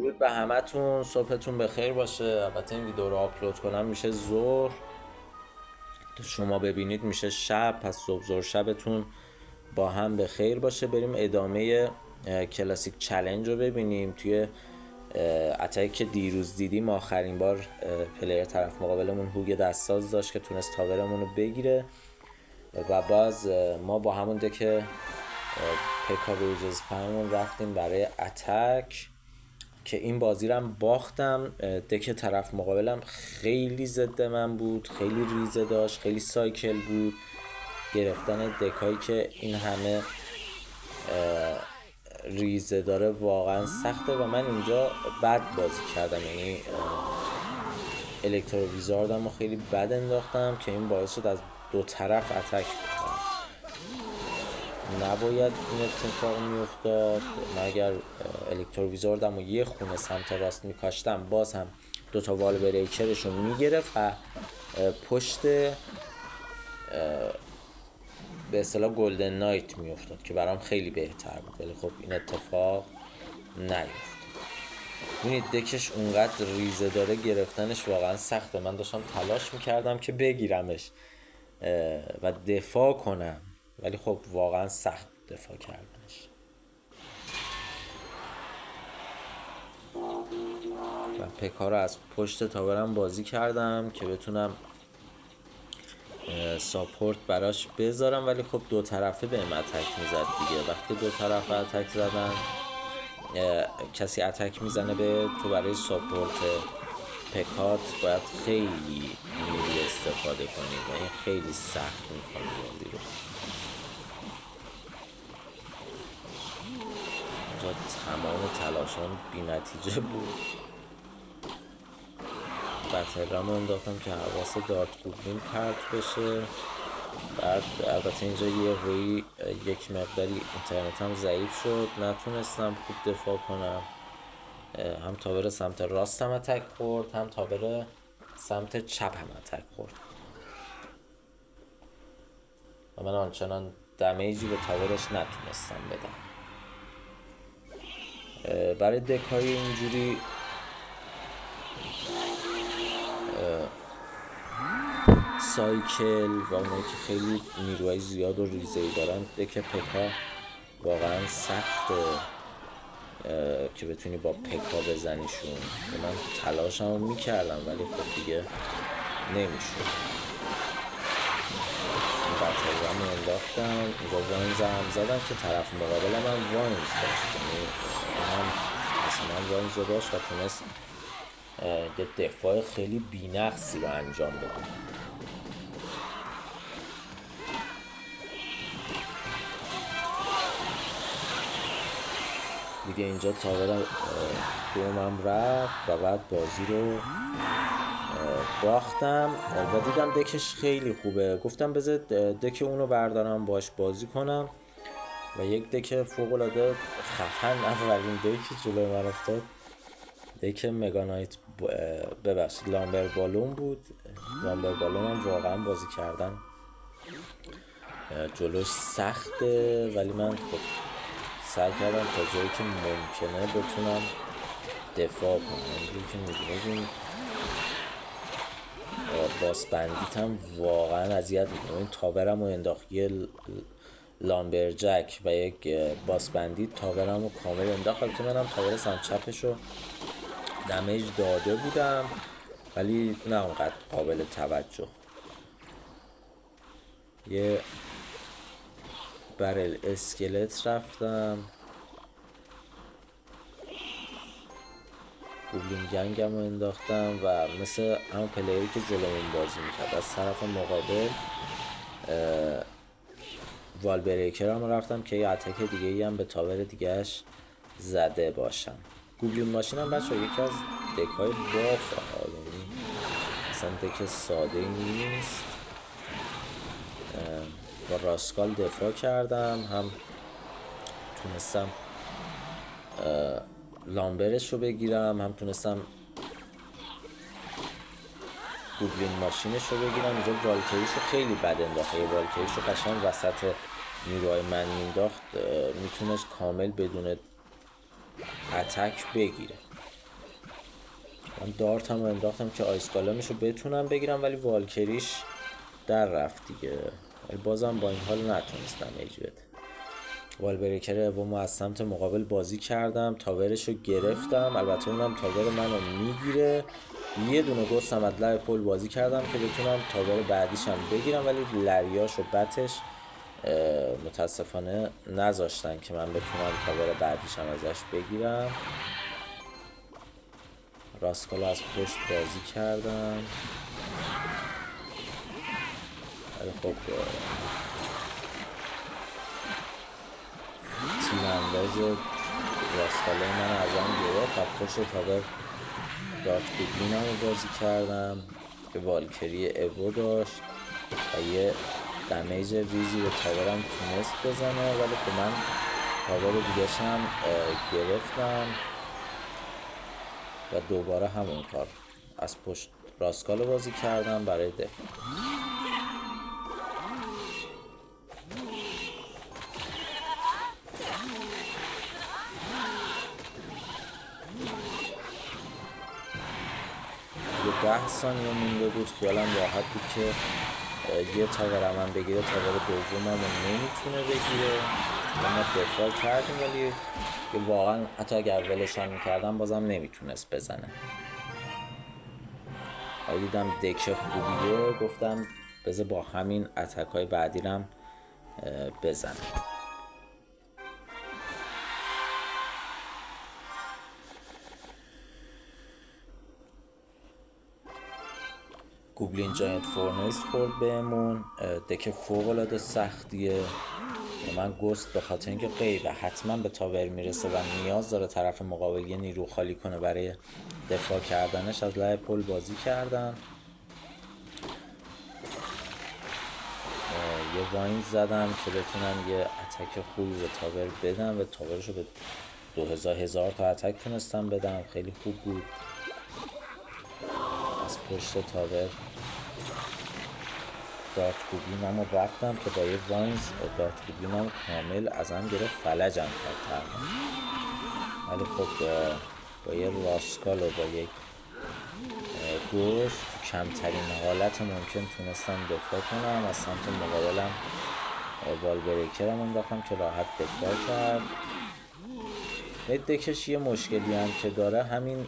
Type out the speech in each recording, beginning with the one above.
درود به همتون، صبحتون بخیر باشه. البته این ویدیو رو آپلود کنم میشه ظهر، شما ببینید میشه شب، پس صبح ظهر شبتون با هم بخیر باشه. بریم ادامه کلاسیک چلنج رو ببینیم. توی اتک که دیروز دیدیم آخرین بار پلیر طرف مقابلمون هوگ دستساز داشت که تونست تاورمون رو بگیره و باز ما با همون دک پکا بیجز پرمون رفتیم برای اتک که این بازی رو هم باختم. دک طرف مقابلم خیلی ضد من بود، خیلی ریزه داشت، خیلی سایکل بود. گرفتن دکایی که این همه ریزه داره واقعا سخته و من اینجا بد بازی کردم، یعنی الکترو ویزاردم و خیلی بد انداختم که این باعث شد از دو طرف اتک بکنم. نباید این اتفاق میافتاد. من اگر الکترو ویزاردم و یه خونه سمت راست میکاشتم باز هم دوتا وال بریکرش رو میگرفت و پشت به اصطلاح گلدن نایت میافتاد که برام خیلی بهتر بود، ولی خب این اتفاق نیفتاد. ببینید دکش اونقدر ریزه داره، گرفتنش واقعا سخته. من داشتم تلاش میکردم که بگیرمش و دفاع کنم، ولی خب واقعا سخت دفاع کردنش. و پکا رو از پشت تاورم بازی کردم که بتونم ساپورت براش بذارم، ولی خب دو طرفه بهم اتک میزد دیگه. وقتی دو طرفه اتک زدن، کسی اتک میزنه به تو، برای ساپورت پکات باید خیلی نیروی استفاده کنی و این خیلی سخت میکنه بازی رو. اینجا تمام تلاشان بی نتیجه بود. بطرم رو انداختم که حواس دارت گوبلین پرت بشه. بعد البته اینجا یه روی یک مقداری اینترنتم ضعیف شد، نتونستم خوب دفاع کنم. هم تاور سمت راستم اتک خورد، هم تاور سمت چپ هم اتک خورد و من آنچنان دمیجی به تاورش نتونستم بدم. برای دکای اینجوری سایکل و اونایی که خیلی نیروهای زیاد و ریزه‌ای دارن، دک پکا واقعا سخته که بتونی با پکا بزنیشون. من تلاشمو میکردم ولی خب دیگه نمیشد. بطرم انداختم، اینجا واینز هم زدم که طرف مقابلم هم واینز داشت، یعنی هم اصلا واینز رو داشت و تونست یه دفاع خیلی بی‌نقصی رو انجام بده. دیگه اینجا تاور دومم رفت و بعد بازی رو باختم و دیدم دکش خیلی خوبه. گفتم بذار دک اونو بردارم باش بازی کنم و یک دک فوق‌العاده خفن، اولین دکی جلوی من افتاد دک مگانایت ببخشید لامبر بالون بود. لامبر بالون هم واقعا بازی کردن جلوش سخته، ولی من خب سعی کردم تا جایی که ممکنه بتونم دفاع کنم. اینجوری که میدونید باس بندیت هم واقعا اذیت میکنه. این تاورم رو انداخت، یه لامبرجک و یک باس بندیت تاورم رو کامل انداخت. البته منم تاور سمت چپش رو دمیج داده بودم ولی نه اونقدر قابل توجه. یه برل اسکلت رفتم، گوبلین گنگم رو انداختم و مثل همون پلیری که جلومون بازی میکرد از طرف مقابل وال بریکر هم رفتم که یه اتک دیگه ای هم به تاور دیگهش زده باشم. گوبلین ماشین هم بچه یکی از دکای باف، یعنی اصلا دک ساده نیست. با راسکال دفاع کردم، هم تونستم لامبرش رو بگیرم، هم تونستم گوبلین ماشینش رو بگیرم. اینجا والکریش رو خیلی بد انداخت، والکریش رو قشنگ وسط نیروهای من مینداخت، میتونست کامل بدون اتک بگیره. من دارتم رو انداختم که آیس گالمش رو بتونم بگیرم، ولی والکریش در رفت دیگه. ولی بازم با این حال نتونستم ایج بده. وال بریکر اومو از سمت مقابل بازی کردم، تاورش رو گرفتم، البته اونم تاور منو میگیره. یه دونه گستم از لب پل بازی کردم که بتونم تاور بعدیشم بگیرم، ولی لریاش و بتش متاسفانه نذاشتن که من بتونم تاور بعدیشم ازش بگیرم. راسکال از پشت بازی کردم، ولی خب تیرانداز راسکاله من ازم گرفت. از پشت تاور دارت گوبلینم رو بازی کردم که والکری ایوو داشت و یه دمیج ریزی به تاورم تونست بزنه، ولی که من تاور دیگه‌شم گرفتم و دوباره همون کار از پشت راسکال رو بازی کردم برای دفاع. یه 10 ثانیه مونده بود، خیالم راحت بود که یه تاور من بگیره، تاور دومم رو نمیتونه بگیره. ما دفاع کردیم، ولی واقعا حتی اگر ولش هم میکردم بازم نمیتونست بزنه. دیدم دک خوبیه، گفتم بذار با همین اتک های بعدیرم بزنم. گوبلین جاینت فورنیس خورد بهمون، دک فوق العاده سختیه. من گست به خاطر اینکه غیبه حتما به تاور میرسه و نیاز داره طرف مقابل یه نیرو خالی کنه برای دفاع کردنش، از لای پل بازی کردم. یه واین زدم که بتونم یه اتک خوبی به تاور بدم و تاورشو به 2000 تا اتک تونستم بدم، خیلی خوب بود. از پشت تاور دارت گوبلینم رو رفتم که با یه واینز دارت گوبلینم کامل ازم گرفت، فلجم کرد. ولی خب با یه راسکال و با یک گوست کمترین حالت ممکن تونستم دفاع کنم. از سمت مقابلم وال بریکرم انداختم که راحت دفاع کرد. دکش یه مشکلی هم که داره همین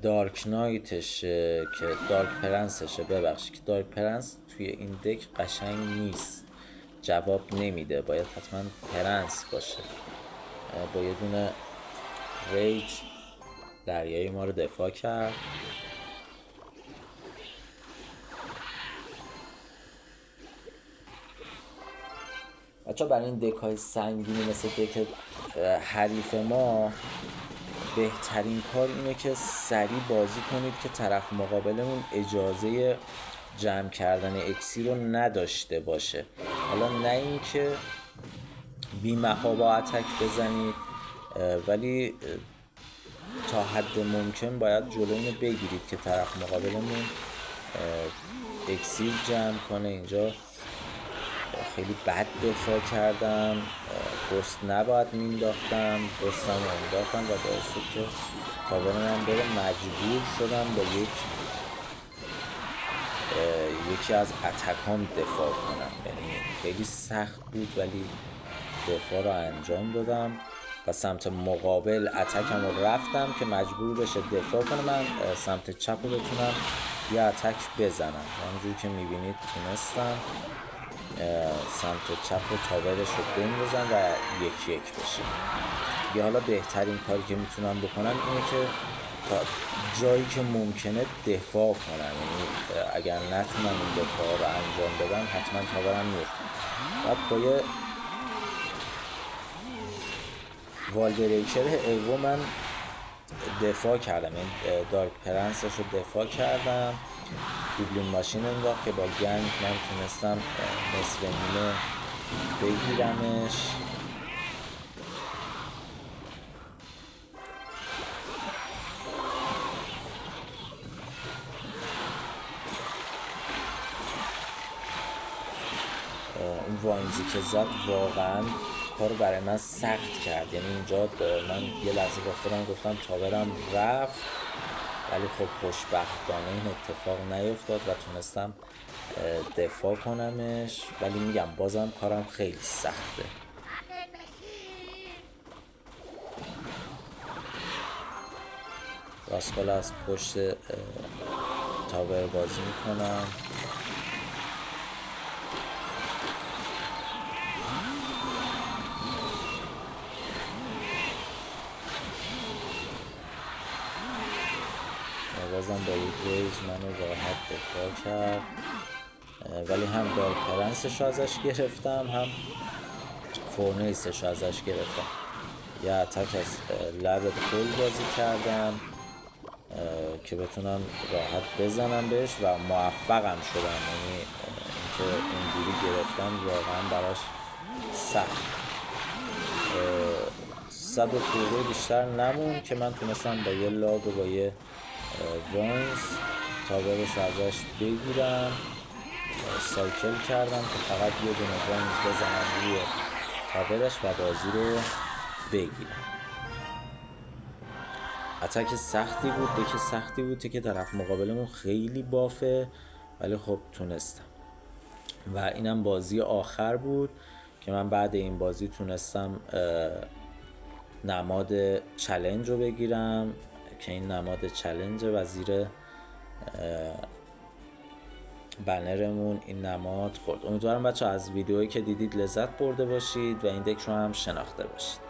دارک نایتشه که دارک پرنسشه، ببخشید که دارک پرنس توی این دک قشنگ نیست، جواب نمیده، باید حتما پرنس باشه. با یه دونه ریج دریایی ما رو دفاع کرد. بچه برای این دک های سنگینی مثل دک حریف ما بهترین کار اینه که سریع بازی کنید که طرف مقابلمون اجازه جمع کردن اکسیر رو نداشته باشه. حالا نه اینکه بی محابا اتک بزنید، ولی تا حد ممکن باید جلوی اینو بگیرید که طرف مقابلمون اکسیر جمع کنه. اینجا خیلی بد دفاع کردم، گست نباید مینداختم، گستم رو انداختم و باعث شد که تاور من بره. مجبور شدم با یکی از اتکام دفاع کنم، یعنی خیلی سخت بود ولی دفاع رو انجام دادم و سمت مقابل اتکم رو رفتم که مجبور بشه دفاع کنه. من سمت چپ رو بتونم یه اتک بزنم، همونجور که میبینید تونستم سمت چپ رو تاورش رو بندازم و 1-1 بشه. یا حالا بهترین کاری که میتونم بکنم اینه که تا جایی که ممکنه دفاع کنم، یعنی اگر نتونم این دفاع رو انجام بدم حتما تاورم میفتم. بعد با یه وال بریکر ایوو من دفاع کردم، این دارک پرنسش رو دفاع کردم. گوبلین ماشین انداخت که با گنگ من تونستم نصف نیمه بگیرمش. اون واینزی که زد واقعا کار رو برای من سخت کرد. یعنی اینجا من یه لحظه با خودم گفتم تاورم رفت، ولی خب خوشبختانه این اتفاق نیفتاد و تونستم دفاع کنمش. ولی میگم بازم کارم خیلی سخته. راسکال از پشت تاور بازی میکنم. بازم با یک ریز منو راحت دفاع کرد، ولی هم دارک پرنسش رو ازش گرفتم، هم فورنیسش رو ازش گرفتم. یه اتک از لب پل بازی کردم که بتونم راحت بزنم بهش و موفقم شدم. یعنی اینکه اینجوری گرفتم واقعا براش سخت. 100 خورده بیشتر نمون که من تونستم با یه لاگ و با یه وانس تاورش ازش بگیرم. سایکل کردم که فقط یه دونه وانس بزنم روی تاورش و بازی رو بگیرم. اتک سختی بود، دک سختی بود که طرف مقابلمون خیلی بافه، ولی خب تونستم. و اینم بازی آخر بود که من بعد این بازی تونستم نماد چالش رو بگیرم که این نماد چالش وزیر بنرمون این نماد خورد. امیدوارم بچه از ویدیویی که دیدید لذت برده باشید و این دک رو هم شناخته باشید.